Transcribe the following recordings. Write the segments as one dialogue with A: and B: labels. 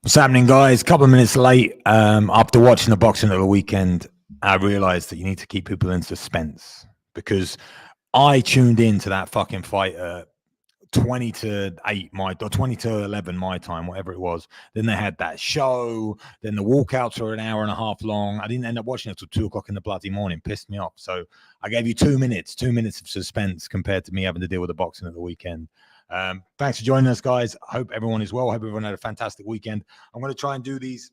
A: What's happening, guys? A couple of minutes late. After watching the boxing of the weekend, I realized that you need to keep people in suspense because I tuned into that fucking fight 20 to 8 my or 20 to 11 my time, whatever it was. Then they had that show. Then the walkouts were an hour and a half long. I didn't end up watching it till 2 o'clock in the bloody morning. Pissed me off. So I gave you 2 minutes of suspense compared to me having to deal with the boxing of the weekend. Thanks for joining us, guys. I hope everyone is well. I hope everyone had a fantastic weekend. I'm going to try and do these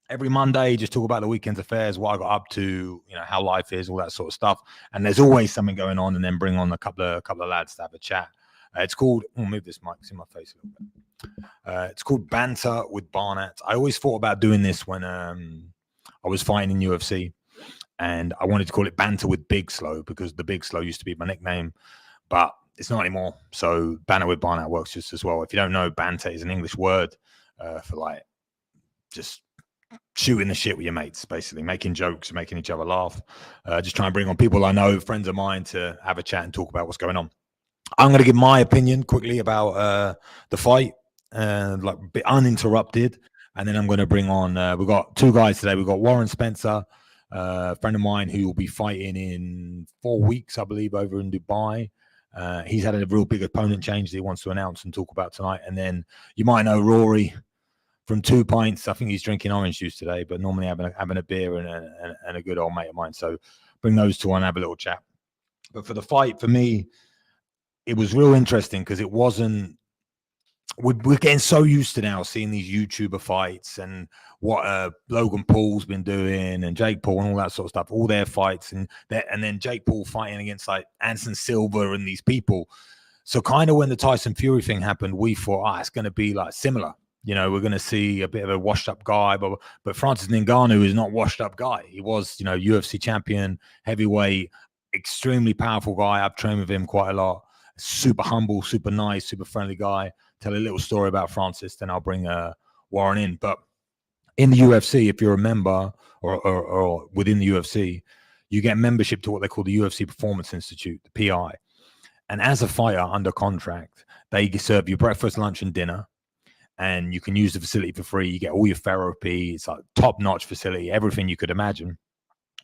A: every Monday, just talk about the weekend's affairs, what I got up to, how life is, all that sort of stuff. And there's always something going on, and then bring on a couple of lads to have a chat. It's called, I'll move this mic, see my face a little bit. It's called Banter with Barnatt. I always thought about doing this when I was fighting in UFC, and I wanted to call it Banter with Big Slow because the Big Slow used to be my nickname, but it's not anymore. So Banter with Barnatt works just as well. If you don't know, banter is an English word for like just shooting the shit with your mates, basically making jokes, making each other laugh. Just try and bring on people I know, friends of mine, to have a chat and talk about what's going on. I'm going to give my opinion quickly about the fight, like a bit uninterrupted, and then I'm going to bring on. We've got 2 guys today. We've got Warren Spencer, a friend of mine who will be fighting in 4 weeks, I believe, over in Dubai. He's had a real big opponent change that he wants to announce and talk about tonight. And then you might know Rorry from 2 Pints. I think he's drinking orange juice today, but normally having a beer and a good old mate of mine. So bring those 2 on, have a little chat. But for the fight, for me, it was real interesting because it wasn't. We're getting so used to now seeing these YouTuber fights and what Logan Paul's been doing and Jake Paul and all that sort of stuff, all their fights and then Jake Paul fighting against like Anderson Silva and these people. So kind of when the Tyson Fury thing happened, we thought, it's going to be like similar. We're going to see a bit of a washed up guy, but Francis Ngannou is not washed up guy. He was, UFC champion, heavyweight, extremely powerful guy. I've trained with him quite a lot. Super humble, super nice, super friendly guy. Tell a little story about Francis, then I'll bring Warren in. But in the UFC, if you're a member or within the UFC, you get membership to what they call the UFC Performance Institute, the PI. And as a fighter under contract, they serve you breakfast, lunch, and dinner. And you can use the facility for free. You get all your therapy. It's like top-notch facility, everything you could imagine.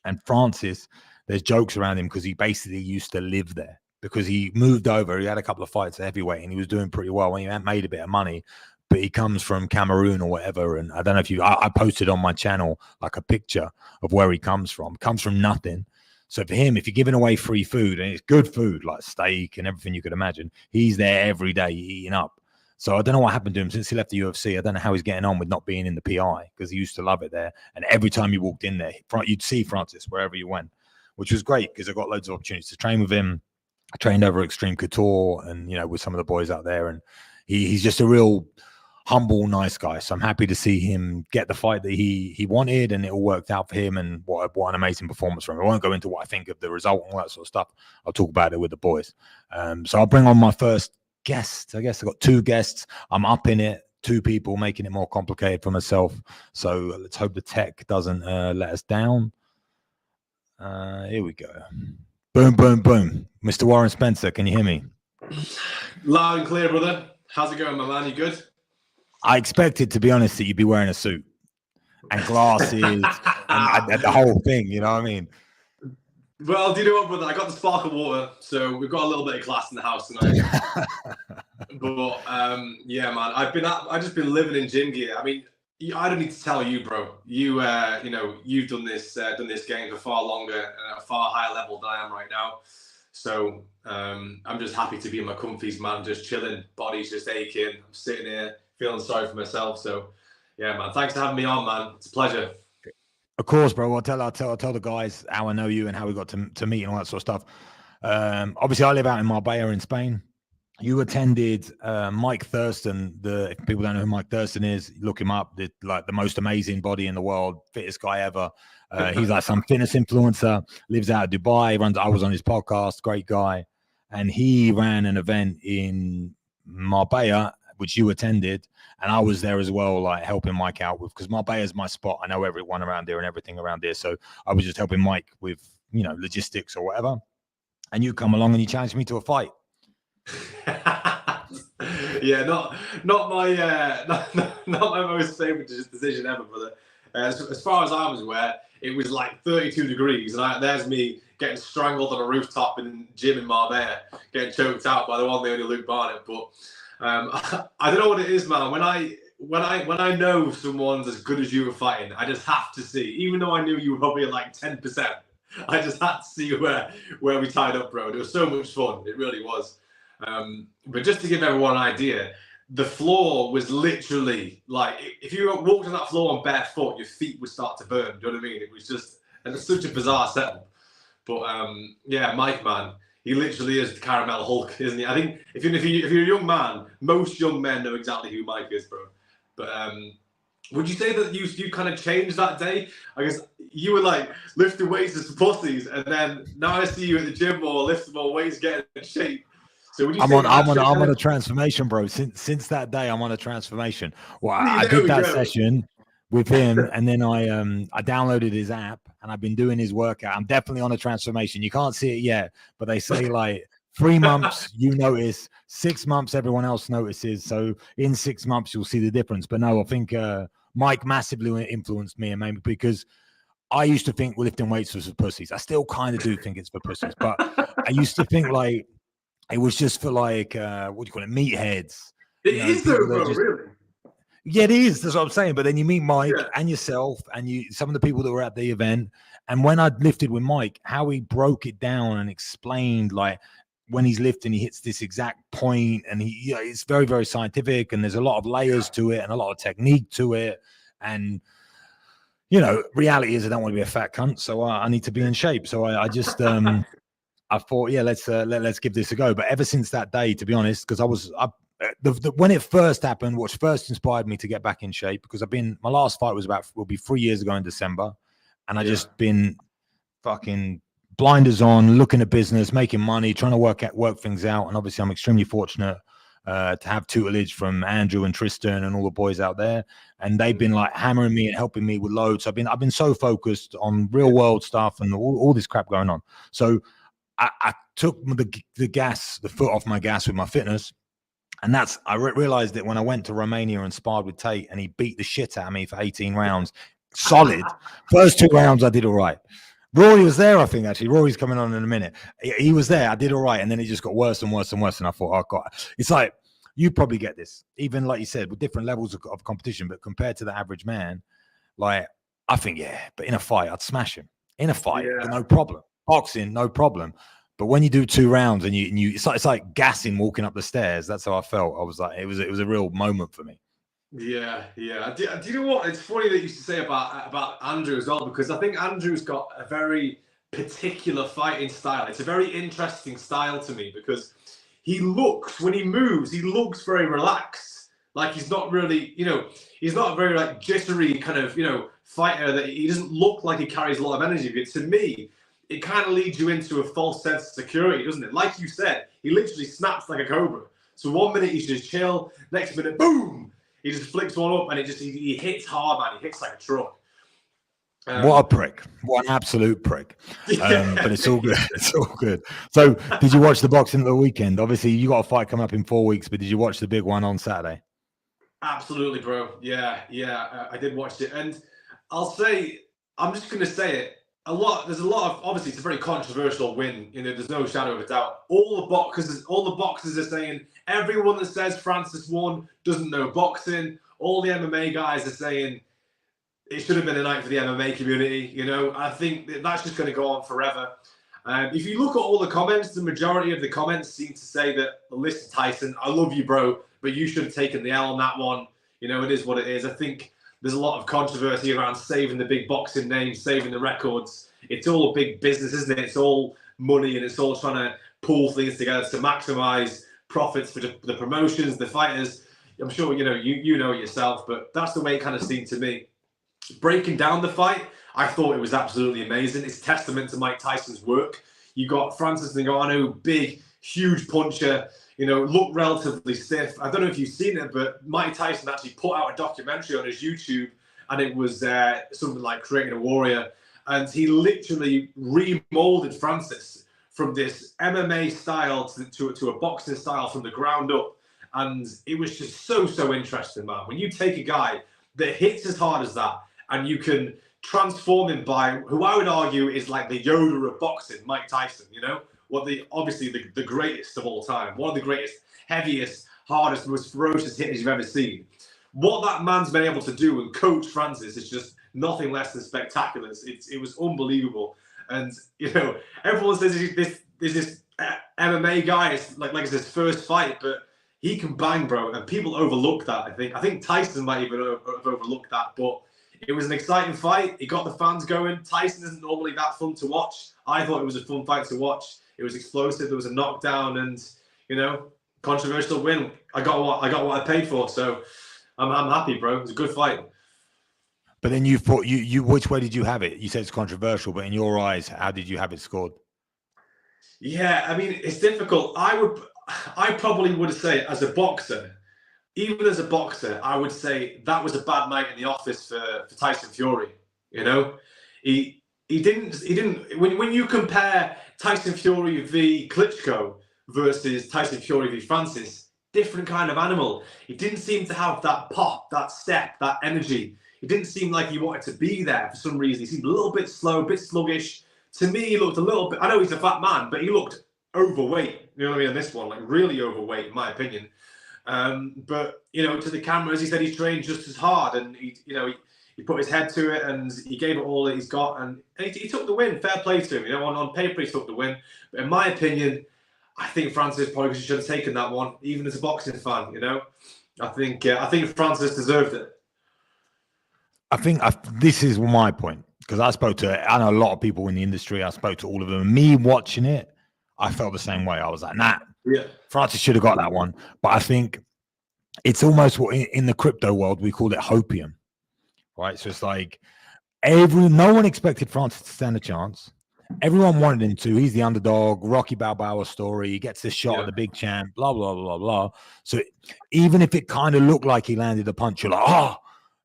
A: And Francis, there's jokes around him because he basically used to live there. Because he moved over, he had a couple of fights at heavyweight, and he was doing pretty well. He had made a bit of money, but he comes from Cameroon or whatever. And I don't know if I posted on my channel like a picture of where he comes from. Comes from nothing. So for him, if you're giving away free food, and it's good food like steak and everything you could imagine, he's there every day eating up. So I don't know what happened to him since he left the UFC. I don't know how he's getting on with not being in the PI because he used to love it there. And every time you walked in there, you'd see Francis wherever you went, which was great because I got loads of opportunities to train with him. I trained over Extreme Couture and, with some of the boys out there. And he's just a real humble, nice guy. So I'm happy to see him get the fight that he wanted, and it all worked out for him. And what an amazing performance from him. I won't go into what I think of the result and all that sort of stuff. I'll talk about it with the boys. So I'll bring on my first guest. I guess I got 2 guests. I'm up in it. 2 people, making it more complicated for myself. So let's hope the tech doesn't let us down. Here we go. Boom, boom, boom. Mr. Warren Spencer, can you hear me?
B: Loud and clear, brother. How's it going, my man? You good?
A: I expected, to be honest, that you'd be wearing a suit and glasses and the whole thing, you know what I mean?
B: Well, do you know what, brother? I got the sparkle water, so we've got a little bit of class in the house tonight. But yeah, man, I've just been living in gym gear. I mean, I don't need to tell you, bro. You've done this game for far longer and at a far higher level than I am right now. So I'm just happy to be in my comfies, man. Just chilling, body's just aching. I'm sitting here feeling sorry for myself. So yeah, man. Thanks for having me on, man. It's a pleasure.
A: Of course, bro. I'll tell the guys how I know you and how we got to meet and all that sort of stuff. Obviously, I live out in Marbella in Spain. You attended Mike Thurston. If people don't know who Mike Thurston is, look him up. The most amazing body in the world, fittest guy ever. He's like some fitness influencer, lives out of Dubai. I was on his podcast, great guy. And he ran an event in Marbella, which you attended. And I was there as well, like helping Mike out with, because Marbella is my spot. I know everyone around there and everything around there. So I was just helping Mike with, logistics or whatever. And you come along and you challenged me to a fight.
B: Yeah, not my not my most favourite decision ever, brother. As far as I was aware, it was like 32 degrees, and there's me getting strangled on a rooftop in the gym in Marbella, getting choked out by the one and only Luke Barnatt. But I don't know what it is, man. When I know someone's as good as you were fighting, I just have to see. Even though I knew you were probably at like 10%, I just had to see where we tied up, bro. It was so much fun. It really was. But just to give everyone an idea, the floor was literally like, if you walked on that floor on bare foot, your feet would start to burn. Do you know what I mean? It was such a bizarre setup. But yeah, Mike, man, he literally is the caramel Hulk, isn't he? I think if you're a young man, most young men know exactly who Mike is, bro. But would you say that you kind of changed that day? I guess you were like lifting weights as pussies, and then now I see you at the gym more, lifting more weights, getting in shape. So would you
A: I'm on a transformation, bro. Since that day, I'm on a transformation. Well, I did that session with him, and then I downloaded his app, and I've been doing his workout. I'm definitely on a transformation. You can't see it yet, but they say like 3 months you notice, 6 months everyone else notices. So in 6 months you'll see the difference. But no, I think Mike massively influenced me, and maybe because I used to think lifting weights was for pussies. I still kind of do think it's for pussies, but I used to think like it was just for like what do you call it, meatheads.
B: It is though, bro, really.
A: Yeah, it is. That's what I'm saying. But then you meet Mike and yourself and some of the people that were at the event. And when I lifted with Mike, how he broke it down and explained like when he's lifting, he hits this exact point, and it's very, very scientific, and there's a lot of layers to it and a lot of technique to it. And reality is I don't want to be a fat cunt, so I need to be in shape. So I just I thought, yeah, let's give this a go. But ever since that day, to be honest, because when it first happened, what first inspired me to get back in shape, because my last fight will be 3 years ago in December, and I just been fucking blinders on, looking at business, making money, trying to work things out. And obviously I'm extremely fortunate to have tutelage from Andrew and Tristan and all the boys out there, and they've been like hammering me and helping me with loads. I've been so focused on real world stuff and all this crap going on. So I took the foot off my gas with my fitness. And I realized it when I went to Romania and sparred with Tate, and he beat the shit out of me for 18 rounds. Solid. First 2 rounds, I did all right. Rorry was there, I think, actually. Rory's coming on in a minute. He was there. I did all right. And then it just got worse and worse and worse. And I thought, oh, God. It's like, you probably get this, even like you said, with different levels of competition. But compared to the average man, like, I think, but in a fight, I'd smash him. In a fight, no problem. Boxing, no problem. But when you do 2 rounds and it's like gassing walking up the stairs. That's how I felt. I was like, it was a real moment for me.
B: Yeah. Do you know what? It's funny that you used to say about Andrew as well, because I think Andrew's got a very particular fighting style. It's a very interesting style to me, because when he moves, he looks very relaxed. Like he's not really, he's not a very like jittery kind of, fighter. That he doesn't look like he carries a lot of energy. But to me, it kind of leads you into a false sense of security, doesn't it? Like you said, he literally snaps like a cobra. So 1 minute he's just chill, next minute, boom, he just flicks one up, and he hits hard, man. He hits like a truck.
A: What a prick! What an absolute prick! But it's all good. It's all good. So, did you watch the boxing of the weekend? Obviously, you got a fight coming up in 4 weeks, but did you watch the big one on Saturday?
B: Absolutely, bro. Yeah. I did watch it, and I'll say, I'm just going to say it. There's a lot of, obviously it's a very controversial win. There's no shadow of a doubt. All the boxers are saying, everyone that says Francis won doesn't know boxing. All the MMA guys are saying it should have been a night for the MMA community. I think that's just going to go on forever. If you look at all the comments, the majority of the comments seem to say that, listen, Tyson, I love you, bro, but you should have taken the L on that one. It is what it is. I think there's a lot of controversy around saving the big boxing name, saving the records. It's all a big business, isn't it? It's all money, and it's all trying to pull things together to maximize profits for the promotions, the fighters. I'm sure you know it yourself, but that's the way it kind of seemed to me. Breaking down the fight, I thought it was absolutely amazing. It's testament to Mike Tyson's work. You got Francis Ngannou, big, huge puncher, looked relatively stiff. I don't know if you've seen it, but Mike Tyson actually put out a documentary on his YouTube, and it was something like Creating a Warrior. And he literally remolded Francis from this MMA style to a boxing style from the ground up. And it was just so interesting, man. When you take a guy that hits as hard as that and you can transform him by who I would argue is like the Yoda of boxing, Mike Tyson, you know? Obviously the greatest of all time, one of the greatest, heaviest, hardest, most ferocious hitters you've ever seen. What that man's been able to do and coach Francis is just nothing less than spectacular. It was unbelievable. And, you know, everyone says this MMA guy, it's like it's his first fight, but he can bang, bro. And people overlook that, I think. I think Tyson might even have overlooked that, but it was an exciting fight. It got the fans going. Tyson isn't normally that fun to watch. I thought it was a fun fight to watch. It was explosive. There was a knockdown and, you know, controversial win. I got what I paid for. So I'm happy, bro. It was a good fight.
A: But then you thought you which way did you have it? You said it's controversial, but in your eyes, how did you have it scored?
B: Yeah, I mean, it's difficult. I probably would say as a boxer, even as a boxer, I would say that was a bad night in the office for Tyson Fury. You know, he didn't when you compare Tyson Fury v Klitschko versus Tyson Fury v Francis, different kind of animal. He didn't seem to have that pop, that step, that energy. He didn't seem like he wanted to be there for some reason. He seemed a little bit slow, a bit sluggish. To me, he looked a little bit, I know he's a fat man, but he looked overweight. You know what I mean? On this one, like really overweight, in my opinion. But, you know, to the cameras, he said he trained just as hard and he put his head to it and he gave it all that he's got and he took the win. Fair play to him. You know, on paper, he took the win. But in my opinion, I think Francis probably should have taken that one, even as a boxing fan, you know? I think Francis deserved it.
A: This is my point, because I know a lot of people in the industry. I spoke to all of them. Me watching it, I felt the same way. I was like, nah,
B: yeah,
A: Francis should have got that one. But I think it's almost what in the crypto world, we call it hopium, right? So it's like no one expected Francis to stand a chance. Everyone wanted him to. He's the underdog, Rocky Balboa story. He gets this shot at the big champ, blah, blah, blah, blah. So even if it kind of looked like he landed a punch, you're like, oh,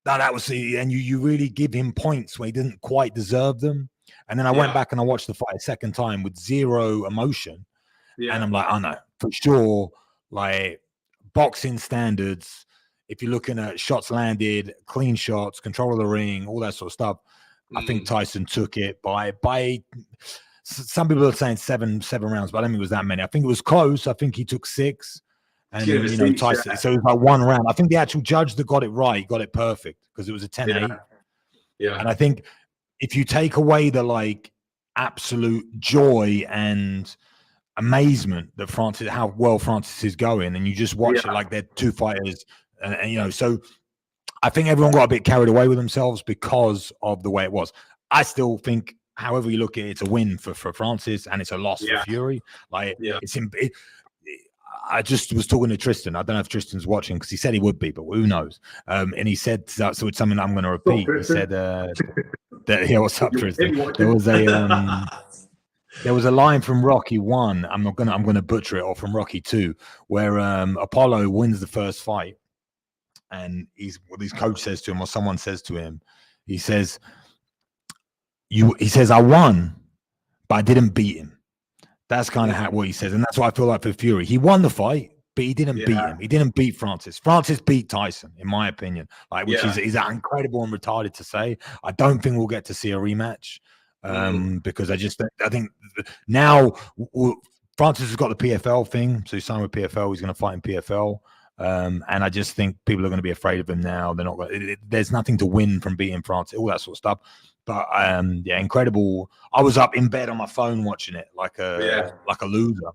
A: that was, and you really give him points where he didn't quite deserve them. And then I went back and I watched the fight a second time with zero emotion. Yeah. And I'm like, oh no, for sure, like boxing standards, if you're looking at shots landed, clean shots, control of the ring, all that sort of stuff, I think Tyson took it by some people are saying seven rounds, but I don't think it was that many. I think it was close. I think he took 6. And, you know, Tyson, so it was like 1 round. I think the actual judge that got it right got it perfect because it was a 10-8.
B: Yeah.
A: And I think if you take away the like absolute joy and amazement that how well Francis is going, and you just watch it like they're two fighters, and you know, so I think everyone got a bit carried away with themselves because of the way it was. I still think, however you look at it, it's a win for Francis and it's a loss for Fury. Like I just was talking to Tristan. I don't know if Tristan's watching because he said he would be, but who knows? And he said, so it's something I'm going to repeat. He said that, yeah, what's up, Tristan? There was a line from Rocky 1. I'm going to butcher it, or from Rocky 2, where Apollo wins the first fight, and his coach says to him, or someone says to him, he says, I won, but I didn't beat him. That's kind of what he says. And that's what I feel like for Fury. He won the fight, but he didn't beat him. He didn't beat Francis. Francis beat Tyson, in my opinion, like, which is incredible and retarded to say. I don't think we'll get to see a rematch because I think now Francis has got the PFL thing. So he's signed with PFL. He's going to fight in PFL. And I just think people are going to be afraid of him now. They're not. There's nothing to win from beating Francis, all that sort of stuff. But incredible. I was up in bed on my phone watching it like a loser,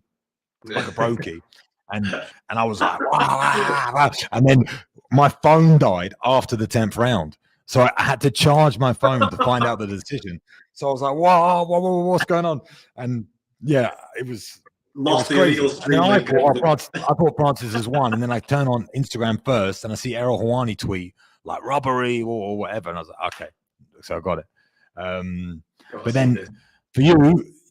A: like a brokey, and I was like, wow. And then my phone died after the 10th round, so I had to charge my phone to find out the decision. So I was like, whoa, what's going on? And it was.
B: Lost the illegal stream.
A: I thought Francis has won, and then I turn on Instagram first, and I see Errol Hawani tweet like robbery or whatever, and I was like, okay, so I got it. But then for you,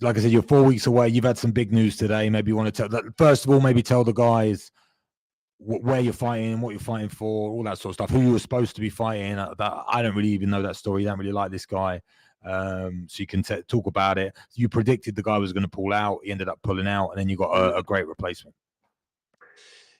A: like I said, you're 4 weeks away. You've had some big news today. Maybe you want to tell. First of all, maybe tell the guys where you're fighting, what you're fighting for, all that sort of stuff. Who you were supposed to be fighting. I don't really even know that story. You don't really like this guy. So you can talk about it. You predicted the guy was going to pull out. He ended up pulling out, and then you got a great replacement.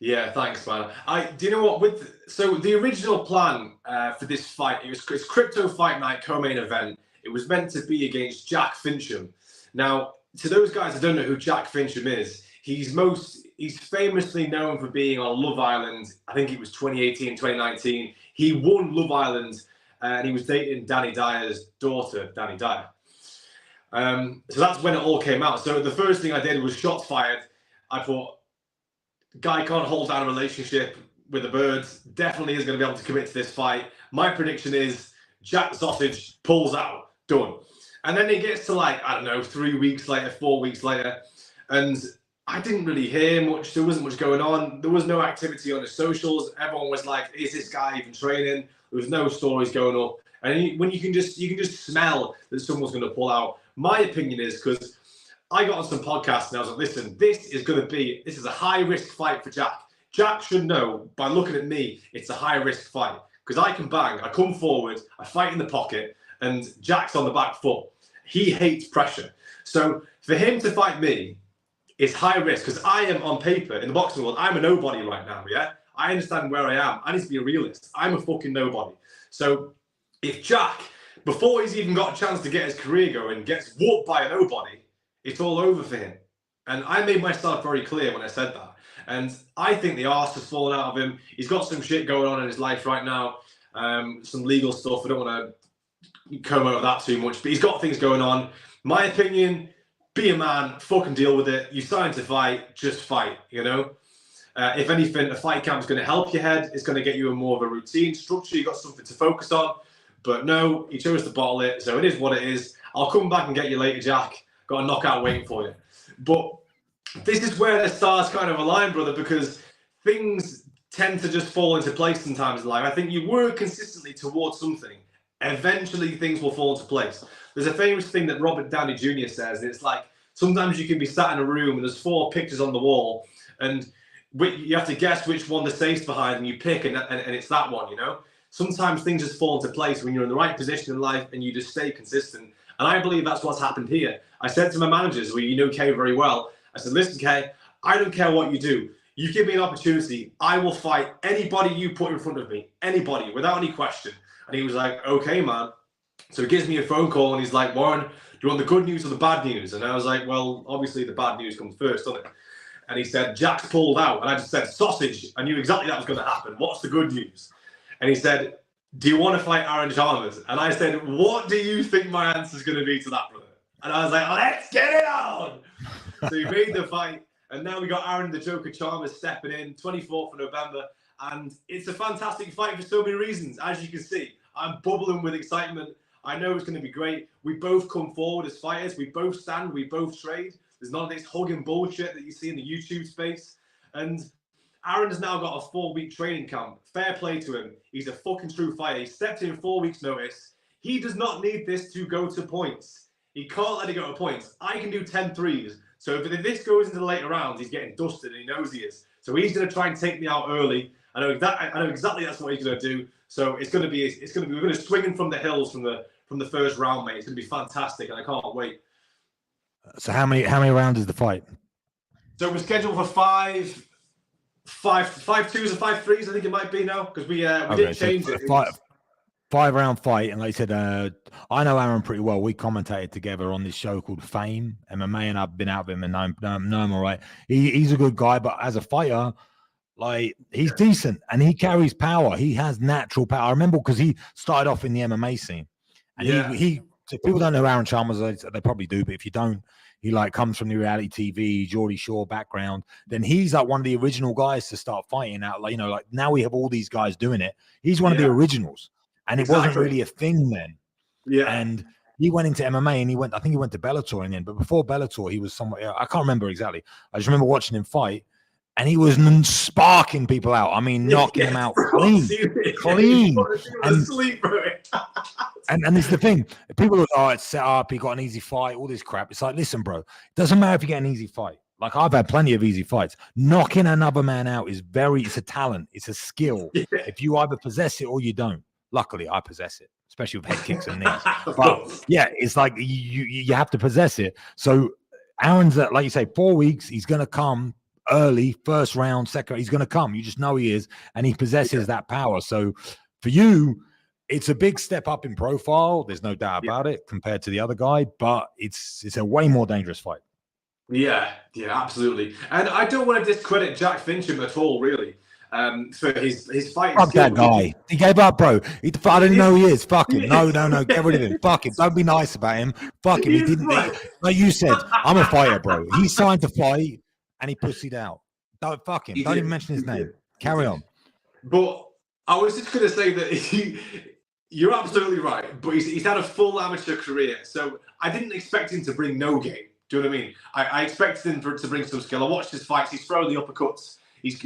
B: Yeah, thanks, man. Do you know what? So the original plan for this fight, it's Crypto Fight Night co-main event. It was meant to be against Jack Fincham. Now, to those guys that don't know who Jack Fincham is, he's famously known for being on Love Island. I think it was 2018, 2019. He won Love Island, and he was dating Danny Dyer's daughter, Danny Dyer. So that's when it all came out. So the first thing I did was shots fired. I thought, guy can't hold down a relationship with the birds. Definitely is going to be able to commit to this fight. My prediction is Jack Sausage pulls out. Done. And then it gets to like, I don't know, 3 weeks later, 4 weeks later. And I didn't really hear much. There wasn't much going on. There was no activity on the socials. Everyone was like, is this guy even training? There was no stories going up. And when you can just smell that someone's going to pull out. My opinion is, because I got on some podcasts and I was like, listen, this is a high risk fight for Jack. Jack should know by looking at me, it's a high risk fight because I can bang, I come forward, I fight in the pocket, and Jack's on the back foot. He hates pressure. So for him to fight me is high risk because I am on paper in the boxing world, I'm a nobody right now, yeah? I understand where I am. I need to be a realist. I'm a fucking nobody. So if Jack, before he's even got a chance to get his career going, gets whooped by a nobody, it's all over for him. And I made myself very clear when I said that. And I think the arse has fallen out of him. He's got some shit going on in his life right now. Some legal stuff. I don't want to come over that too much, but he's got things going on. My opinion, be a man, fucking deal with it. You signed to fight, just fight, you know? If anything, a fight camp's going to help your head. It's going to get you a more of a routine structure. You got something to focus on. But no, he chose to bottle it. So it is what it is. I'll come back and get you later, Jack. Got a knockout waiting for you. But this is where the stars kind of align, brother, because things tend to just fall into place sometimes in life. I think you work consistently towards something. Eventually, things will fall into place. There's a famous thing that Robert Downey Jr. says, and it's like, sometimes you can be sat in a room and there's 4 pictures on the wall, and you have to guess which one the safe's behind, and you pick, and it's that one, you know? Sometimes things just fall into place when you're in the right position in life and you just stay consistent. And I believe that's what's happened here. I said to my managers, well, you know Kay very well, I said, listen, Kay, I don't care what you do. You give me an opportunity, I will fight anybody you put in front of me, anybody, without any question. And he was like, okay, man. So he gives me a phone call and he's like, Warren, do you want the good news or the bad news? And I was like, well, obviously the bad news comes first, doesn't it? And he said, Jack's pulled out. And I just said, sausage. I knew exactly that was going to happen. What's the good news? And he said, do you want to fight Aaron Chalmers? And I said, what do you think my answer is going to be to that, brother? And I was like, let's get it on. So he made the fight. And now we got Aaron the Joker Chalmers stepping in, 24th of November. And it's a fantastic fight for so many reasons. As you can see, I'm bubbling with excitement. I know it's going to be great. We both come forward as fighters. We both stand. We both trade. There's none of this hugging bullshit that you see in the YouTube space. And Aaron's now got a 4-week training camp. Fair play to him. He's a fucking true fighter. He stepped in 4 weeks' notice. He does not need this to go to points. He can't let it go to points. I can do 10 threes. So if this goes into the later rounds, he's getting dusted, and he knows he is. So he's going to try and take me out early. I know exactly that's what he's going to do. So we're going to swing him from the hills from the first round, mate. It's going to be fantastic, and I can't wait.
A: So how many rounds is the fight?
B: So we're scheduled for five twos and 5 threes, I think it might be now, because we didn't change it.
A: 5-round fight, and like I said, I know Aaron pretty well. We commentated together on this show called Fame MMA, and I've been out with him and know him all right. He's a good guy, but as a fighter, like, he's decent and he carries power. He has natural power. I remember because he started off in the MMA scene, and he if people don't know Aaron Chalmers, they probably do, but if you don't, he like comes from the reality TV, Geordie Shore background. Then he's like one of the original guys to start fighting out. Like, you know, like now we have all these guys doing it. He's one of the originals, and it wasn't really a thing then. Yeah. And he went into MMA, and I think he went to Bellator in the end. But before Bellator, he was somewhere. I can't remember exactly. I just remember watching him fight, and he was sparking people out. I mean, knocking them out clean. And it's the thing. People are, it's set up, he got an easy fight, all this crap. It's like, listen, bro, it doesn't matter if you get an easy fight. Like, I've had plenty of easy fights. Knocking another man out it's a talent. It's a skill. Yeah. If you either possess it or you don't. Luckily, I possess it, especially with head kicks and knees. But yeah, it's like you have to possess it. So Aaron's at, like you say, 4 weeks. He's going to come early, first round, second. He's going to come. You just know he is, and he possesses that power. So for you, it's a big step up in profile. There's no doubt about it compared to the other guy, but it's a way more dangerous fight.
B: Yeah, absolutely. And I don't want to discredit Jack Fincham at all, really, for his fighting
A: Fuck
B: skill.
A: that guy. He gave up, bro. I don't know who he is. Fuck him. No. Get rid of him. Fuck him. Don't be nice about him. Fuck him. He didn't. Like you said, I'm a fighter, bro. He signed to fight and he pussied out. Don't fuck him. Don't even mention his name. Carry on.
B: But I was just going to say that you're absolutely right. But he's had a full amateur career, so I didn't expect him to bring no game. Do you know what I mean? I expected him to bring some skill. I watched his fights. He's throwing the uppercuts. He's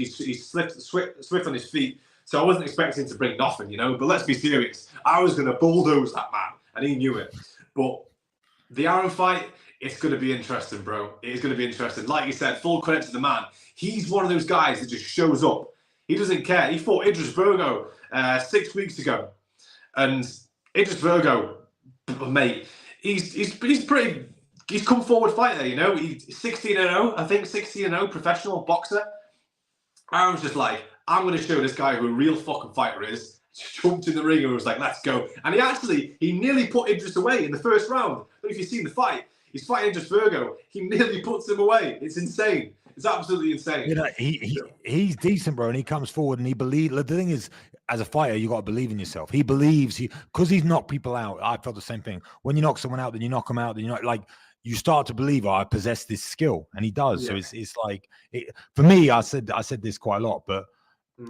B: swift on his feet. So I wasn't expecting him to bring nothing, you know. But let's be serious. I was going to bulldoze that man, and he knew it. But the Aaron fight, it's going to be interesting, bro. It is going to be interesting. Like you said, full credit to the man. He's one of those guys that just shows up. He doesn't care. He fought Idris Virgo 6 weeks ago. And Idris Virgo, mate, he's pretty... He's come forward fighter, you know. He's 16-0, I think 16-0 professional boxer. I was just like, I'm going to show this guy who a real fucking fighter is. Jumped in the ring and was like, let's go. And he nearly put Idris away in the first round. I don't know if you've seen the fight. He's fighting Idris Virgo. He nearly puts him away. It's insane. It's absolutely insane.
A: You know, he's decent, bro, and he comes forward and he believes. The thing is, as a fighter, you got to believe in yourself. He believes because he's knocked people out. I felt the same thing. When you knock someone out, then you knock them out. Then you start to believe, I possess this skill, and he does. Yeah. So it's like for me. I said this quite a lot, but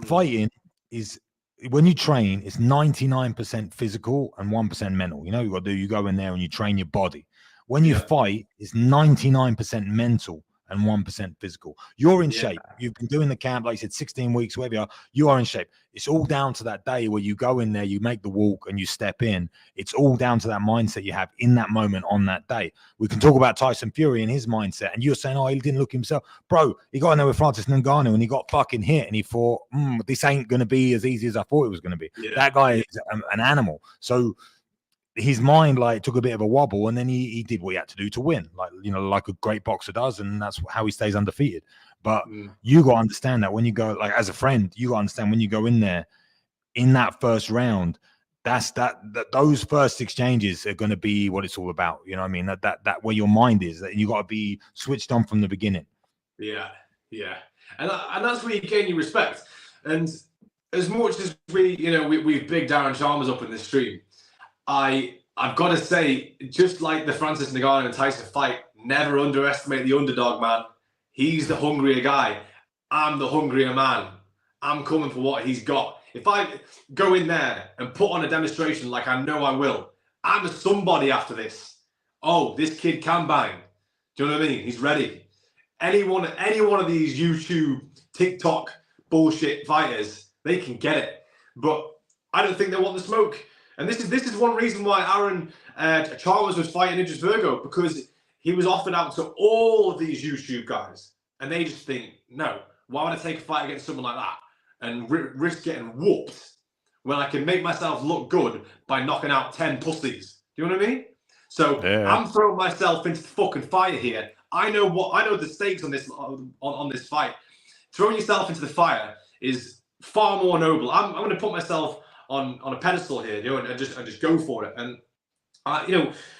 A: fighting is when you train, it's 99% physical and 1% mental. You know what you go in there and you train your body. When you fight, it's 99% mental and 1% physical. You're in shape. You've been doing the camp, like you said, 16 weeks, wherever you are in shape. It's all down to that day where you go in there, you make the walk and you step in. It's all down to that mindset you have in that moment on that day. We can talk about Tyson Fury and his mindset. And you're saying, oh, he didn't look himself. Bro, he got in there with Francis Ngannou and he got fucking hit and he thought, this ain't going to be as easy as I thought it was going to be. Yeah. That guy is an animal. So his mind took a bit of a wobble, and then he did what he had to do to win, like a great boxer does, and that's how he stays undefeated. But you got to understand that when you go, as a friend, you got to understand when you go in there in that first round, those first exchanges are going to be what it's all about. You know what I mean? That where your mind is, that you got to be switched on from the beginning.
B: Yeah, and that's where you gain your respect. And as much as we've bigged Darren Chalmers up in this stream, I've got to say, just like the Francis Ngannou and Tyson fight, never underestimate the underdog, man. He's the hungrier guy. I'm the hungrier man. I'm coming for what he's got. If I go in there and put on a demonstration like I know I will, I'm somebody after this. Oh, this kid can bang. Do you know what I mean? He's ready. Any one of these YouTube, TikTok bullshit fighters, they can get it. But I don't think they want the smoke. And this is one reason why Aaron Chalmers was fighting Idris Virgo, because he was offered out to all of these YouTube guys. And they just think, no, why would I take a fight against someone like that and risk getting whooped when I can make myself look good by knocking out 10 pussies? Do you know what I mean? So I'm throwing myself into the fucking fire here. I know the stakes on this fight. Throwing yourself into the fire is far more noble. I'm going to put myself on a pedestal here, and just go for it. And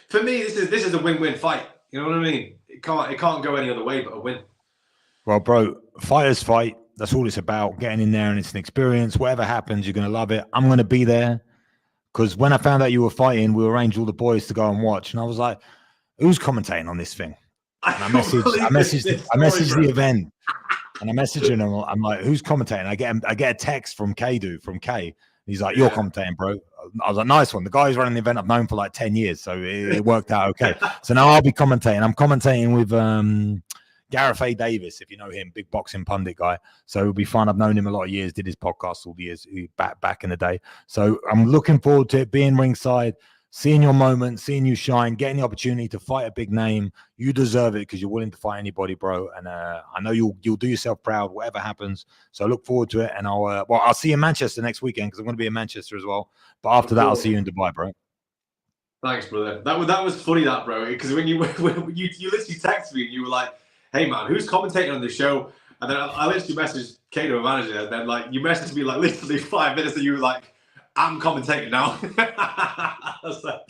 B: for me, this is a win-win fight. You know what I mean? It can't go any other way but a win.
A: Well, bro, fighters fight. That's all it's about. Getting in there, and it's an experience. Whatever happens, you're gonna love it. I'm gonna be there because when I found out you were fighting, we arranged all the boys to go and watch, and I was like, "Who's commentating on this thing?" And I messaged the event. And I messaged him. I'm like, "Who's commentating?" I get a text from K. He's like, "You're commentating, bro." I was like, "Nice one." The guy who's running the event I've known for like 10 years, so it worked out okay. So now I'll be commentating. I'm commentating with Gareth A. Davis, if you know him, big boxing pundit guy. So it'll be fun. I've known him a lot of years, did his podcast all the years back in the day. So I'm looking forward to it, being ringside, seeing your moment, seeing you shine, getting the opportunity to fight a big name. You deserve it because you're willing to fight anybody, bro. And I know you'll do yourself proud, whatever happens. So I look forward to it. And I'll see you in Manchester next weekend because I'm going to be in Manchester as well. But after that, I'll see you in Dubai, bro.
B: Thanks, brother. That was funny, bro. Because when you literally texted me and you were like, "Hey, man, who's commentating on the show?" And then I literally messaged Kano, my manager, and then like you messaged me like literally 5 minutes, and you were like, "I'm commentating now." I was like,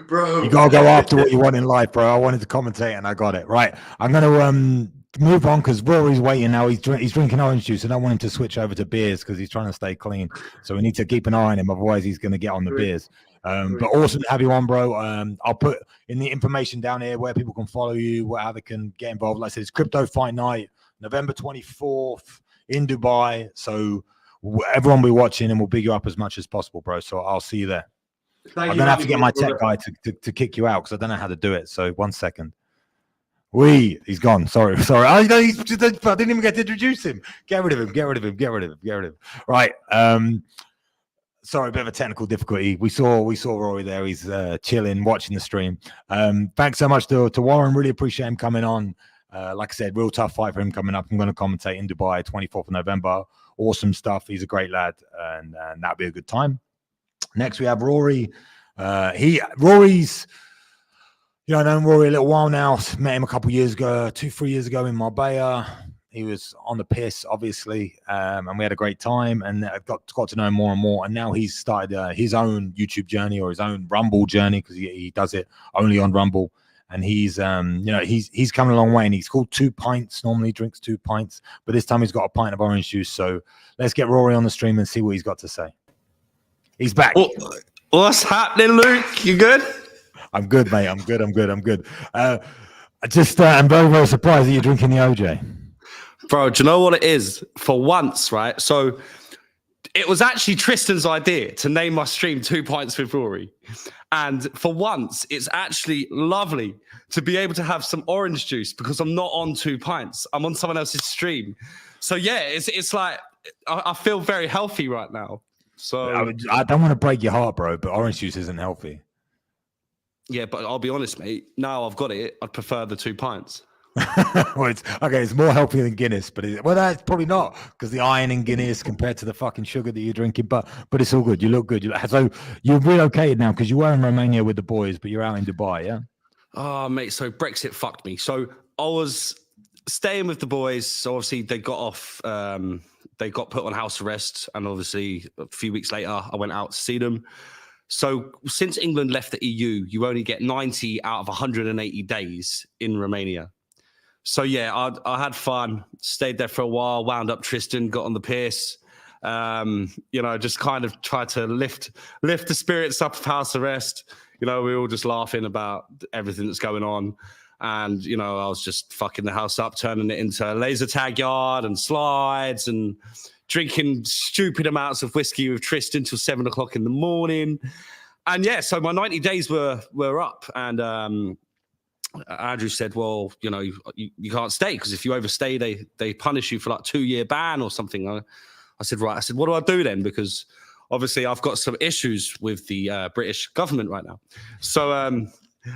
B: "Bro,
A: You gotta go after what you want in life, bro. I wanted to commentate and I got it right. I'm gonna move on because Rory's waiting now. He's drinking orange juice. I don't want him to switch over to beers because he's trying to stay clean. So we need to keep an eye on him, otherwise he's gonna get on the beers. But awesome to have you on, bro. I'll put in the information down here where people can follow you, how they can get involved. Like I said, it's Crypto Fight Night, November 24th in Dubai. So everyone will be watching and we'll big you up as much as possible, bro. So I'll see you there. I'm gonna have to get my tech guy to kick you out because I don't know how to do it. So 1 second. He's gone. Sorry. I didn't even get to introduce him. Get rid of him. Right. Sorry, a bit of a technical difficulty. We saw Rory there. He's chilling, watching the stream. Thanks so much to Warren. Really appreciate him coming on. Like I said, real tough fight for him coming up. I'm going to commentate in Dubai, 24th of November. Awesome stuff. He's a great lad, and that'll be a good time. Next, we have Rorry. Rory's, I've known Rorry a little while now. Met him a couple years ago, 2-3 years ago in Marbella. He was on the piss, obviously, and we had a great time. And I've got to know him more and more. And now he's started his own YouTube journey or his own Rumble journey because he does it only on Rumble. And he's he's coming a long way. And he's called 2 Pints. Normally drinks 2 pints, but this time he's got a pint of orange juice. So let's get Rorry on the stream and see what he's got to say. He's back.
C: What's happening, Luke? You good?
A: I'm good, mate. I'm good. I'm very, very surprised that you're drinking the OJ.
C: Bro, do you know what it is? For once, right? So it was actually Tristan's idea to name my stream 2 Pints with Rorry. And for once, it's actually lovely to be able to have some orange juice because I'm not on 2 pints. I'm on someone else's stream. So yeah, it's like I feel very healthy right now. So
A: I don't want to break your heart, bro, but orange juice isn't healthy.
C: Yeah, but I'll be honest, mate. Now I've got it. I'd prefer the 2 pints.
A: Well, it's more healthy than Guinness, but that's probably not because the iron in Guinness compared to the fucking sugar that you're drinking. But it's all good. You look good. So you've relocated now because you were in Romania with the boys, but you're out in Dubai, yeah?
C: Oh, mate. So Brexit fucked me. So I was staying with the boys. So obviously they got off. They got put on house arrest, and obviously a few weeks later I went out to see them. So since England left the EU, you only get 90 out of 180 days in Romania. So yeah, I had fun, stayed there for a while, wound up Tristan, got on the piss, just kind of tried to lift the spirits up of house arrest. We were all just laughing about everything that's going on. And, I was just fucking the house up, turning it into a laser tag yard and slides and drinking stupid amounts of whiskey with Tristan till 7 o'clock in the morning. And yeah, so my 90 days were up. And Andrew said, well, you can't stay because if you overstay, they punish you for like 2-year ban or something. I said, right. I said, what do I do then? Because obviously I've got some issues with the British government right now. So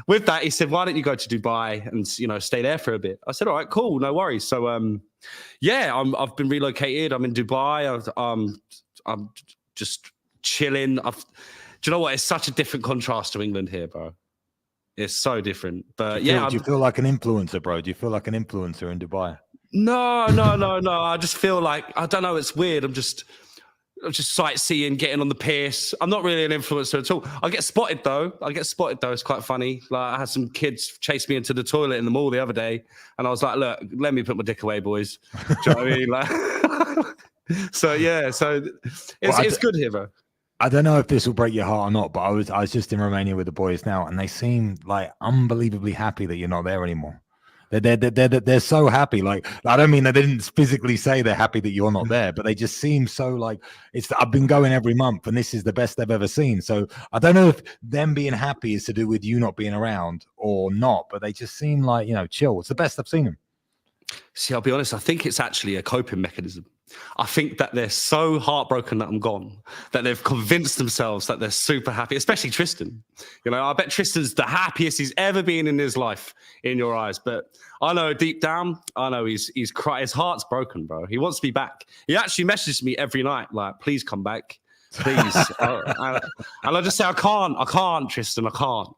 C: with that, he said, why don't you go to Dubai and, stay there for a bit? I said, all right, cool. No worries. So, I've been relocated. I'm in Dubai. I'm just chilling. Do you know what? It's such a different contrast to England here, bro. It's so different. But
A: do you feel like an influencer, bro? Do you feel like an influencer in Dubai?
C: No. I just feel like, I don't know. It's weird. I'm just sightseeing, getting on the piss. I'm not really an influencer at all. I get spotted though. It's quite funny. Like I had some kids chase me into the toilet in the mall the other day, and I was like, "Look, let me put my dick away, boys." Do you know what I mean? Like, so yeah. So it's good here, bro.
A: I don't know if this will break your heart or not, but I was just in Romania with the boys now, and they seem like unbelievably happy that you're not there anymore. They're so happy. Like, I don't mean that they didn't physically say they're happy that you're not there, but they just seem so like I've been going every month and this is the best they've ever seen. So I don't know if them being happy is to do with you not being around or not, but they just seem like, chill. It's the best I've seen them.
C: See, I'll be honest. I think it's actually a coping mechanism. I think that they're so heartbroken that I'm gone that they've convinced themselves that they're super happy, especially Tristan. I bet Tristan's the happiest he's ever been in his life in your eyes. But I know deep down, he's crying. His heart's broken, bro. He wants to be back. He actually messages me every night, like, please come back, please. And I just say, I can't, Tristan, I can't.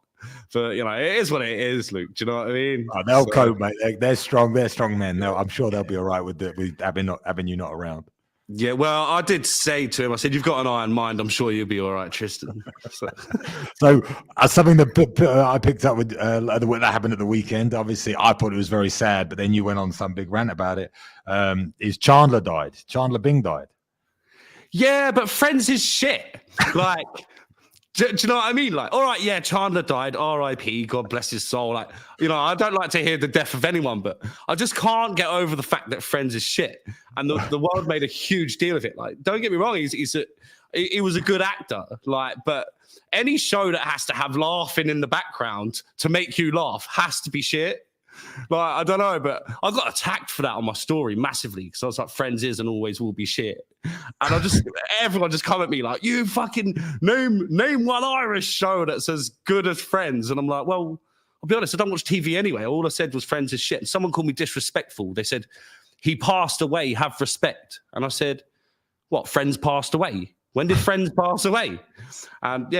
C: But you know, it is what it is, Luke. Do you know what I mean?
A: Oh, they'll cope, mate. They're strong. They're strong men. I'm sure they'll be all right with having you not around.
C: Yeah, well, I did say to him, I said, "You've got an iron mind. I'm sure you'll be all right, Tristan."
A: So something that I picked up with that happened at the weekend. Obviously, I thought it was very sad, but then you went on some big rant about it. Is Chandler died? Chandler Bing died.
C: Yeah, but Friends is shit. Like, do you know what I mean? Like, all right, yeah, Chandler died, R.I.P., God bless his soul. Like, you know, I don't like to hear the death of anyone, but I just can't get over the fact that Friends is shit. And the world made a huge deal of it. Like, don't get me wrong, he was a good actor. Like, but any show that has to have laughing in the background to make you laugh has to be shit. Like, I don't know, but I got attacked for that on my story massively because I was like, Friends is and always will be shit. And everyone just come at me like, you fucking name one Irish show that's as good as Friends. And I'm like, well, I'll be honest, I don't watch TV anyway. All I said was Friends is shit. And someone called me disrespectful. They said, he passed away, have respect. And I said, what, Friends passed away? When did Friends pass away? And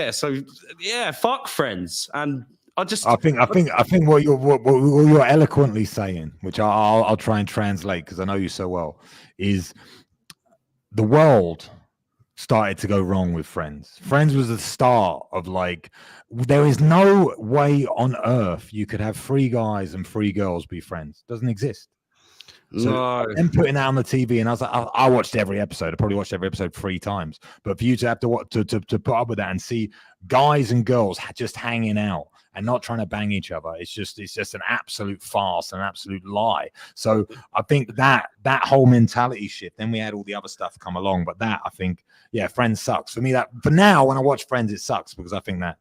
C: fuck Friends. And I think
A: what you're eloquently saying, which I'll try and translate because I know you so well, is the world started to go wrong with Friends. Friends was the start of like, there is no way on earth you could have 3 guys and 3 girls be friends. Doesn't exist. So
C: no.
A: Them putting that on the TV, and I was like, I watched every episode. I probably watched every episode 3 times. But for you to have to put up with that and see guys and girls just hanging out and not trying to bang each other, it's just an absolute farce, an absolute lie. So I think that whole mentality shift. Then we had all the other stuff come along, but that I think, yeah, Friends sucks for me. That for now, when I watch Friends, it sucks because I think that.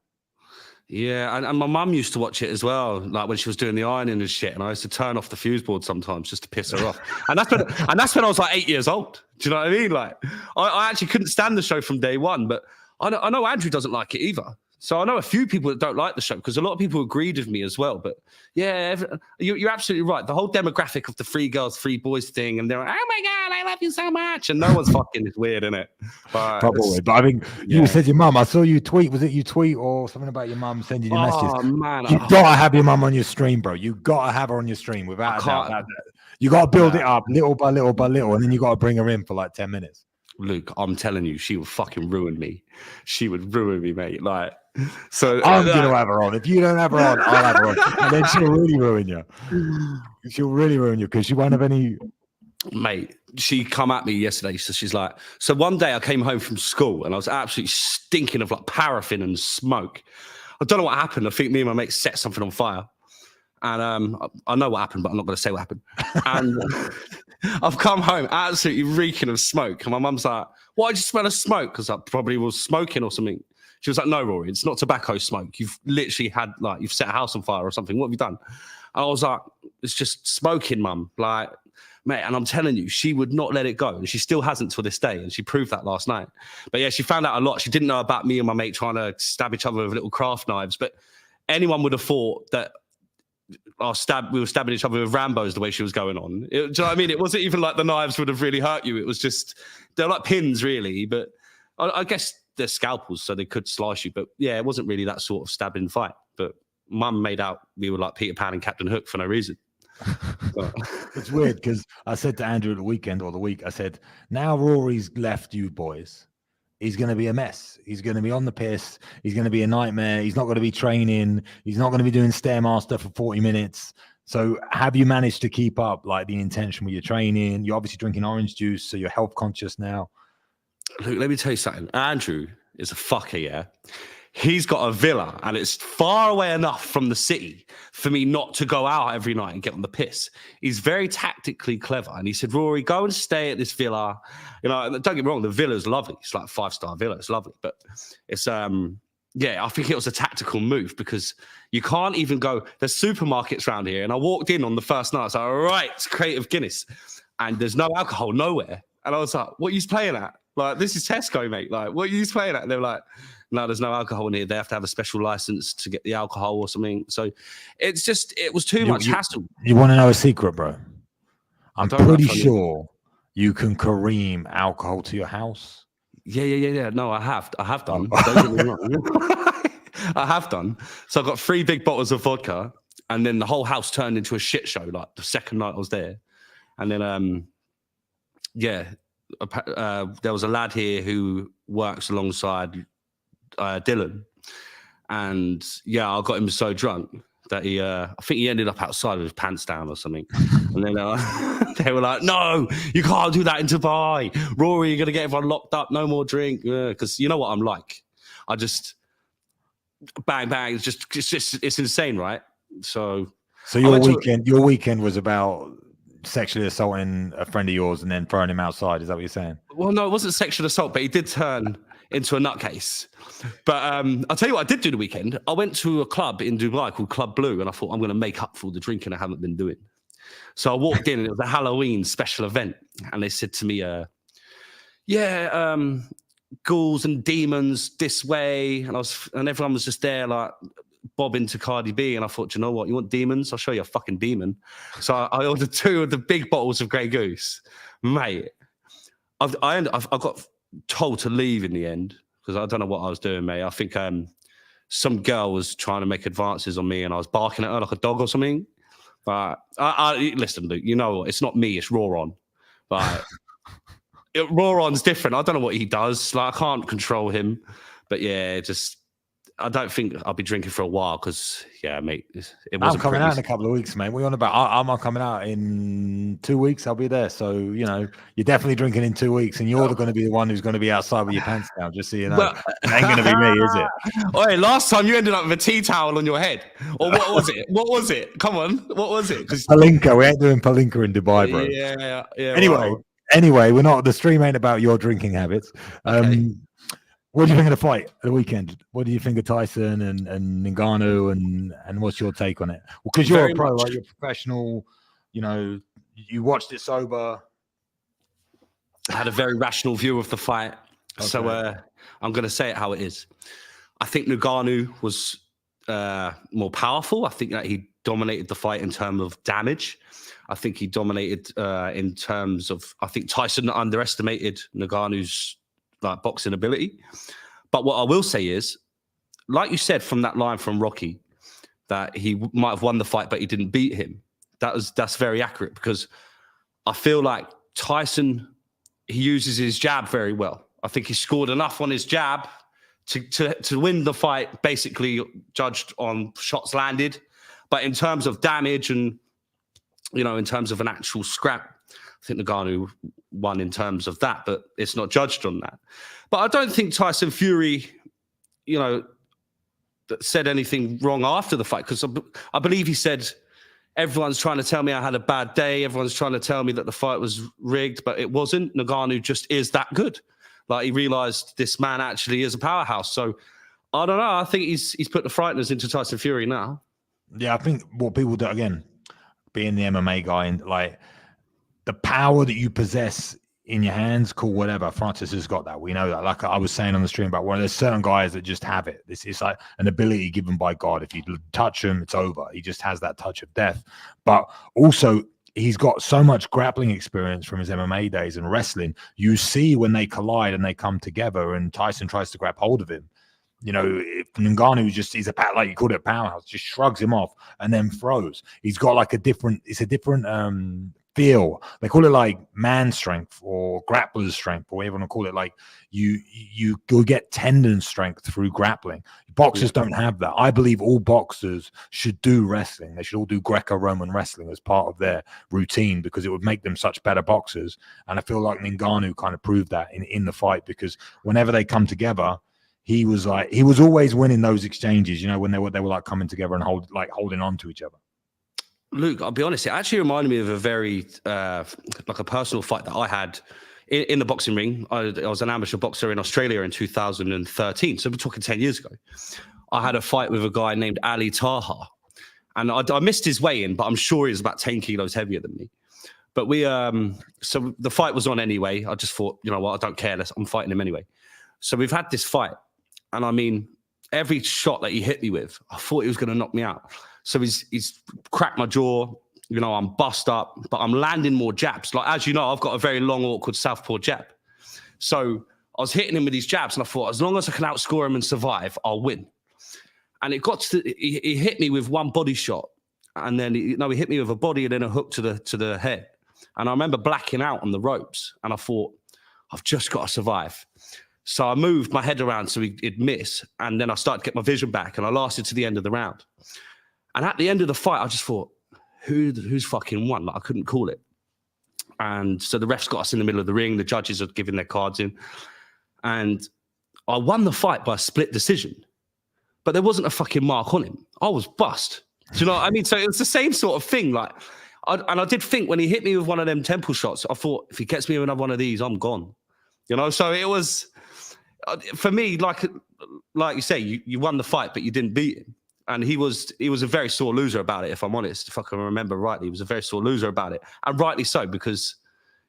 C: Yeah, and my mum used to watch it as well, like when she was doing the ironing and shit. And I used to turn off the fuse board sometimes just to piss her off. And that's when I was like 8 years old. Do you know what I mean? Like, I actually couldn't stand the show from day one, but I know Andrew doesn't like it either. So I know a few people that don't like the show because a lot of people agreed with me as well. But yeah, you're absolutely right. The whole demographic of the 3 girls, 3 boys thing, and they're like, oh my God, I love you so much. And no one's fucking is weird, isn't it?
A: Probably. But I think you said your mum. I saw you tweet. Was it you tweet or something about your mum sending you messages?
C: Oh, man.
A: You got to have your mum on your stream, bro. You got to have her on your stream without a doubt. You got to build it up little by little by little, and then you got to bring her in for like 10 minutes.
C: Luke, I'm telling you, she would fucking ruin me. She would ruin me, mate. Like, so
A: I'm gonna have her on. If you don't have her on, I'll have her on, and then she'll really ruin you. She'll really ruin you because she won't have any.
C: Mate, she come at me yesterday. So she's like, so one day I came home from school and I was absolutely stinking of like paraffin and smoke. I don't know what happened. I think me and my mate set something on fire. And I know what happened, but I'm not going to say what happened. And I've come home absolutely reeking of smoke. And my mum's like, why did you smell of smoke? Because I probably was smoking or something. She was like, no, Rory, it's not tobacco smoke. You've literally you've set a house on fire or something. What have you done? And I was like, it's just smoking, mum. Like, mate, and I'm telling you, she would not let it go. And she still hasn't to this day. And she proved that last night. But yeah, she found out a lot. She didn't know about me and my mate trying to stab each other with little craft knives. But anyone would have thought that we were stabbing each other with Rambos the way she was going on. Do you know what I mean? It wasn't even like the knives would have really hurt you. It was just, they're like pins, really. But I guess they're scalpels, so they could slice you. But yeah, it wasn't really that sort of stabbing fight. But mum made out we were like Peter Pan and Captain Hook for no reason.
A: It's weird because I said to Andrew at the weekend or the week, I said, now Rory's left you boys. He's going to be a mess. He's going to be on the piss. He's going to be a nightmare. He's not going to be training. He's not going to be doing Stairmaster for 40 minutes. So have you managed to keep up like the intention with your training? You're obviously drinking orange juice, so you're health conscious now.
C: Luke, let me tell you something. Andrew is a fucker, yeah? He's got a villa and it's far away enough from the city for me not to go out every night and get on the piss. He's very tactically clever. And he said, Rory, go and stay at this villa. You know, don't get me wrong, the villa's lovely. It's like a 5-star villa. It's lovely. But it's, I think it was a tactical move because you can't even go, there's supermarkets around here. And I walked in on the first night. I was like, all right, it's Creative Guinness. And there's no alcohol nowhere. And I was like, what are you playing at? Like, this is Tesco, mate. Like, what are you playing at? And they were like, no, there's no alcohol in here. They have to have a special license to get the alcohol or something. So it was too much hassle.
A: You want to know a secret, bro? I'm pretty sure you can Kareem alcohol to your house.
C: Yeah. No, I have done. Don't get me wrong. I have done. So I got 3 big bottles of vodka, and then the whole house turned into a shit show. Like the second night I was there, and then there was a lad here who works alongside Dylan, and I got him so drunk that I think he ended up outside with his pants down or something. And then they were like, "No, you can't do that in Dubai. Rory, you're gonna get everyone locked up. No more drink." Because you know what I'm like. I just bang bang. It's insane, right? So
A: your weekend was about sexually assaulting a friend of yours and then throwing him outside. Is that what you're saying?
C: Well, no, it wasn't sexual assault, but he did turn into a nutcase. But I'll tell you what I did do the weekend. I went to a club in Dubai called Club Blue, and I thought I'm going to make up for all the drinking I haven't been doing. So I walked in, and it was a Halloween special event, and they said to me, ghouls and demons this way, and everyone was just there like bobbing to Cardi B, and I thought, you know what, you want demons? I'll show you a fucking demon. So I ordered 2 of the big bottles of Grey Goose, mate. I got told to leave in the end because I don't know what I was doing, mate. I think some girl was trying to make advances on me, and I was barking at her like a dog or something. But listen, Luke, you know what? It's not me, it's Roron. But Roron's different. I don't know what he does. Like, I can't control him. But yeah, I don't think I'll be drinking for a while because, mate, it wasn't.
A: I'm coming out in a couple of weeks, mate. We're on about. I'm coming out in 2 weeks. I'll be there. So you're definitely drinking in 2 weeks, and you're going to be the one who's going to be outside with your pants down. Just so you know, it ain't going to be me, is it?
C: Oi, last time you ended up with a tea towel on your head, or what was it? What was it? Come on, what was it?
A: Palinka. We ain't doing Palinka in Dubai, bro.
C: Yeah.
A: Anyway, we're not. The stream ain't about your drinking habits.
C: Okay.
A: What do you think of the fight the weekend? What do you think of Tyson and Ngannou, and what's your take on it? Well, because you're a pro, right? You're a professional. You watched it sober.
C: I had a very rational view of the fight. Okay. So I'm going to say it how it is. I think Ngannou was more powerful. I think that he dominated the fight in terms of damage. I think he dominated in terms of. I think Tyson underestimated Ngannou's boxing ability. But what I will say is, like you said from that line from Rocky, that he might have won the fight, but he didn't beat him. That's very accurate, because I feel like Tyson, he uses his jab very well. I think he scored enough on his jab to win the fight, basically judged on shots landed. But in terms of damage and, in terms of an actual scrap, I think Ngannou won in terms of that, but it's not judged on that. But I don't think Tyson Fury, said anything wrong after the fight, because I believe he said, everyone's trying to tell me I had a bad day. Everyone's trying to tell me that the fight was rigged, but it wasn't. Ngannou just is that good. Like, he realized this man actually is a powerhouse. So I don't know. I think he's put the frighteners into Tyson Fury now.
A: Yeah, I think what people do, again, being the MMA guy, and the power that you possess in your hands, cool, whatever. Francis has got that. We know that. Like I was saying on the stream about there's certain guys that just have it. This is like an ability given by God. If you touch him, it's over. He just has that touch of death. But also, he's got so much grappling experience from his MMA days and wrestling. You see when they collide and they come together, and Tyson tries to grab hold of him. If Ngannou he's like you called it, a powerhouse, just shrugs him off and then throws. He's got like a different feel. They call it like man strength or grappler's strength, or whatever you want to call it. Like you get tendon strength through grappling. Boxers don't have that. I believe all boxers should do wrestling. They should all do Greco-Roman wrestling as part of their routine, because it would make them such better boxers. And I feel like Ngannou kind of proved that in the fight, because whenever they come together, he was always winning those exchanges, when they were like coming together and holding on to each other.
C: Luke, I'll be honest, it actually reminded me of a very like a personal fight that I had in the boxing ring. I was an amateur boxer in Australia in 2013, so we're talking 10 years ago. I had a fight with a guy named Ali Taha, and I missed his weigh-in, but I'm sure he was about 10 kilos heavier than me. But so the fight was on anyway. I just thought, you know what, I don't care, I'm fighting him anyway. So we've had this fight, and I mean, every shot that he hit me with, I thought he was going to knock me out. So he's cracked my jaw, I'm bust up, but I'm landing more jabs. Like, as you know, I've got a very long, awkward southpaw jab. So I was hitting him with these jabs, and I thought, as long as I can outscore him and survive, I'll win. and it got to he hit me with one body shot, and then he hit me with a body and then a hook to the head. And I remember blacking out on the ropes, and I thought, I've just got to survive. So I moved my head around so he'd miss, and then I started to get my vision back, and I lasted to the end of the round. And at the end of the fight, I just thought, who's fucking won? Like, I couldn't call it. And so the refs got us in the middle of the ring. The judges are giving their cards in, and I won the fight by a split decision. But there wasn't a fucking mark on him. I was bust. Do you know what I mean? So it was the same sort of thing. Like, I did think when he hit me with one of them temple shots, I thought, if he gets me with another one of these, I'm gone. You know, so it was, for me, like you say, you won the fight, but you didn't beat him. And he was a very sore loser about it, if I'm honest. If I can remember rightly, he was a very sore loser about it. And rightly so, because,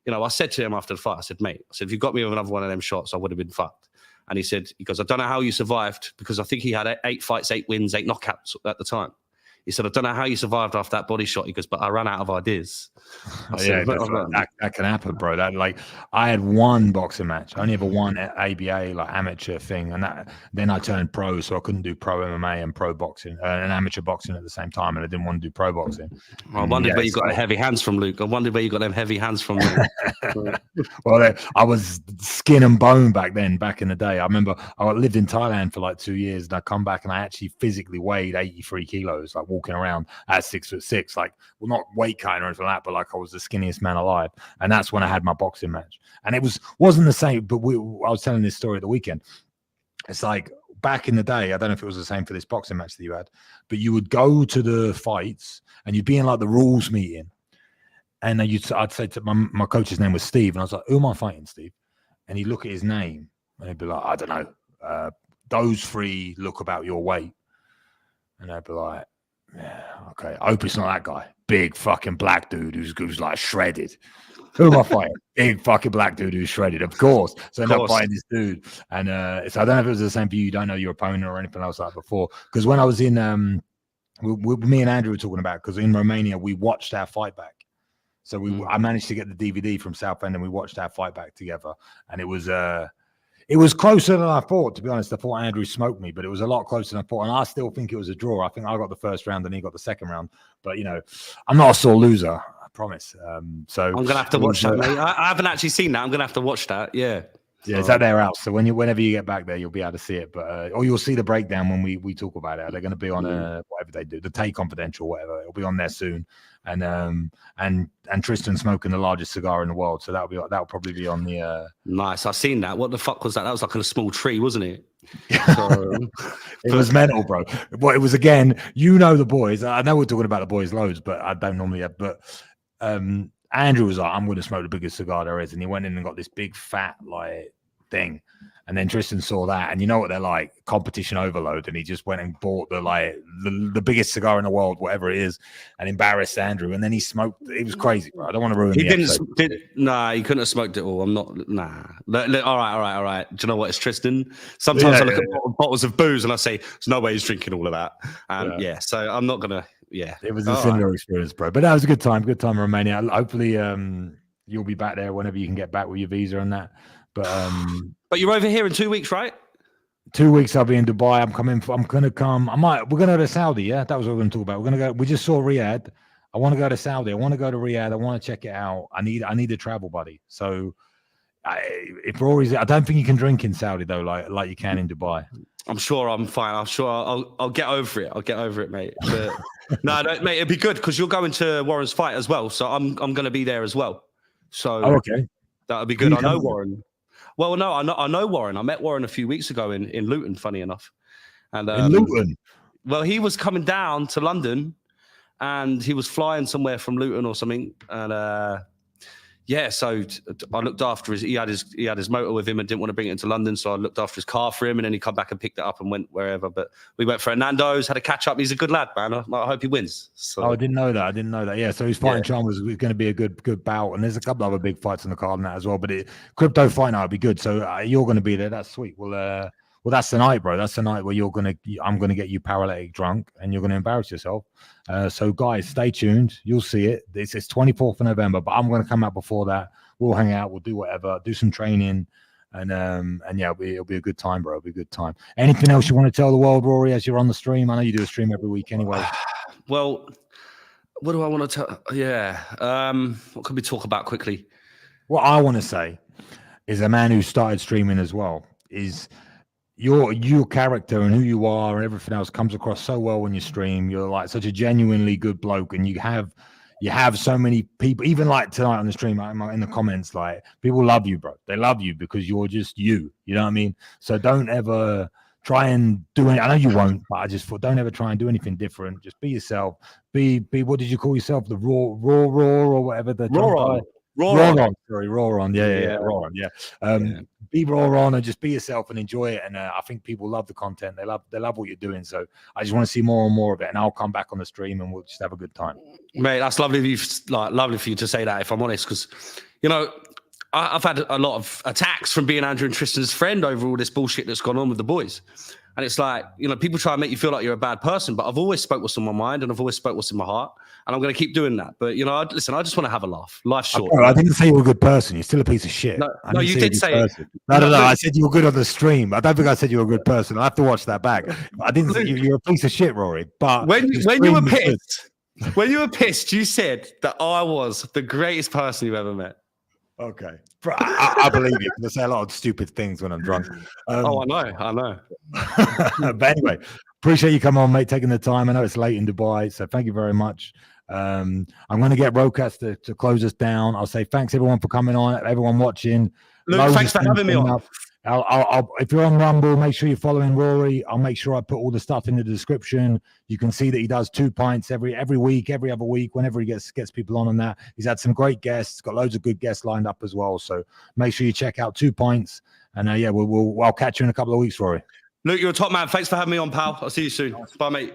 C: you know, I said to him after the fight, I said, mate, if you got me with another one of them shots, I would have been fucked. And he goes, I don't know how you survived, because I think he had 8 fights, 8 wins, 8 knockouts at the time. He said, I don't know how you survived after that body shot. He goes, but I ran out of ideas.
A: That can happen, bro. That, like, I had one boxing match. I only ever one ABA, like, amateur thing. And then I turned pro, so I couldn't do pro MMA and pro boxing and amateur boxing at the same time. And I didn't want to do pro boxing.
C: I wondered where you got the heavy hands from, Luke. I wondered where you got them heavy hands from, Luke.
A: Well, I was skin and bone back in the day. I remember I lived in Thailand for like 2 years, and I come back and I actually physically weighed 83 kilos, like walking around at 6'6", like, well, not weight cutting or anything like that, but like I was the skinniest man alive. And that's when I had my boxing match. And it wasn't the same, but I was telling this story at the weekend. It's like back in the day, I don't know if it was the same for this boxing match that you had, but you would go to the fights and you'd be in like the rules meeting. And then I'd say to my coach's name was Steve, and I was like, who am I fighting, Steve? And he'd look at his name and he'd be like, I don't know, those 3 look about your weight. And I'd be like, yeah, okay, I hope it's not that guy. Big fucking black dude who's like shredded. Who am I fighting? Big fucking black dude who's shredded, of course. So I end up fighting this dude. And so I don't know if it was the same for you. You don't know your opponent or anything else like before. Because when I was in, me and Andrew were talking about, because in Romania, we watched our fight back. So I managed to get the DVD from Southend, and we watched our fight back together. And it was closer than I thought, to be honest. I thought Andrew smoked me, but it was a lot closer than I thought. And I still think it was a draw. I think I got the first round and he got the second round. But, you know, I'm not a sore loser, I promise. So I'm
C: going to have to watch that, mate. I haven't actually seen that. I'm going to have to watch that. Yeah.
A: Yeah, it's at their house. So whenever you get back there, you'll be able to see it. But or you'll see the breakdown when we talk about it. They're going to be on whatever they do, the Take Confidential, whatever. It'll be on there soon. And Tristan smoking the largest cigar in the world. So that'll probably be on the.
C: Nice. I've seen that. What the fuck was that? That was like a small tree, wasn't it?
A: It was mental, bro. Well, it was, again, you know, the boys. I know we're talking about the boys loads, but I don't normally have. But Andrew was like, I'm going to smoke the biggest cigar there is. And he went in and got this big fat like thing. And then Tristan saw that, and you know what they're like, competition overload. And he just went and bought the biggest cigar in the world, whatever it is, and embarrassed Andrew. And then he smoked. It was crazy, bro. I don't want to ruin
C: he
A: the episode.
C: Nah, he couldn't have smoked it all. I'm not. Nah. All right. Do you know what? It's Tristan. Sometimes I look at bottles of booze and I say, there's no way he's drinking all of that. And so I'm not gonna. Yeah,
A: it was a similar experience, bro. But that was a good time. Good time in Romania. Hopefully, you'll be back there whenever you can get back with your visa and that. But
C: you're over here in 2 weeks, right?
A: 2 weeks I'll be in Dubai. I'm gonna come. We're gonna go to Saudi, yeah? That was what we're gonna talk about. We're gonna go. We just saw Riyadh. I want to go to Saudi. I want to go to Riyadh. I want to check it out. I need a travel buddy. So if Rory's, I don't think you can drink in Saudi though, like you can in Dubai.
C: I'm sure I'm fine. I'm sure I'll get over it. I'll get over it, mate. But, no, mate, it'd be good because you're going to Warren's fight as well. So I'm gonna be there as well. So
A: okay.
C: That would be good. I know Warren. Well, no, I know Warren. I met Warren a few weeks ago in Luton, funny enough. And
A: in Luton?
C: Well, he was coming down to London and he was flying somewhere from Luton or something. And so I looked after he had his motor with him and didn't want to bring it into London. So I looked after his car for him, and then he come back and picked it up and went wherever. But we went for a Nando's, had a catch up. He's a good lad, man. I hope he wins. So.
A: I didn't know that. Yeah. So his fighting Chalmers was going to be a good bout. And there's a couple other big fights on the card and that as well. But crypto fight night would be good. So you're going to be there. That's sweet. Well, that's the night, bro. That's the night where I'm going to get you paralytic drunk and you're going to embarrass yourself. So guys, stay tuned. You'll see it. It's 24th of November, but I'm going to come out before that. We'll hang out. We'll do whatever, do some training. And yeah, it'll be a good time, bro. It'll be a good time. Anything else you want to tell the world, Rory, as you're on the stream? I know you do a stream every week anyway.
C: Well, what do I want to tell? Yeah. What can we talk about quickly?
A: What I want to say is a man who started streaming as well is your character and who you are and everything else comes across so well when you stream. You're like such a genuinely good bloke, and you have so many people, even like tonight on the stream, in the comments, like people love you, bro. They love you because you're just you know what I mean? So don't ever try and do it. I know you won't, but I just thought don't ever try and do anything different. Just be yourself. Be what did you call yourself? The raw or whatever the Roron. Sorry, Roron. Yeah. Roron. Yeah. Be raw on and just be yourself and enjoy it. And I think people love the content. They love what you're doing. So I just want to see more and more of it. And I'll come back on the stream and we'll just have a good time.
C: Mate, that's lovely of you. Lovely for you to say that. If I'm honest, because I've had a lot of attacks from being Andrew and Tristan's friend over all this bullshit that's gone on with the boys. And it's like, people try and make you feel like you're a bad person, but I've always spoke what's in my mind and I've always spoke what's in my heart. And I'm going to keep doing that. But, listen, I just want to have a laugh. Life's short.
A: I didn't say you're a good person. You're still a piece of shit.
C: No, you did say it.
A: No. I said you were good on the stream. I don't think I said you were a good person. I'll have to watch that back. I didn't say you're a piece of shit, Rory. But
C: when you were pissed, you said that I was the greatest person you've ever met.
A: Okay. I believe you because I say a lot of stupid things when I'm drunk.
C: I know.
A: But anyway, appreciate you coming on, mate, taking the time. I know it's late in Dubai, so thank you very much. I'm going to get Rocast to close us down. I'll say thanks everyone for coming on, everyone watching.
C: Luke, thanks for having me on.
A: I'll if you're on Rumble, make sure you're following Rory. I'll make sure I put all the stuff in the description. You can see that he does 2 pints every week, every other week, whenever he gets people on that. He's had some great guests, got loads of good guests lined up as well. So make sure you check out 2 pints. And I'll catch you in a couple of weeks, Rory.
C: Luke, you're a top man. Thanks for having me on, pal. I'll see you soon. Bye, mate.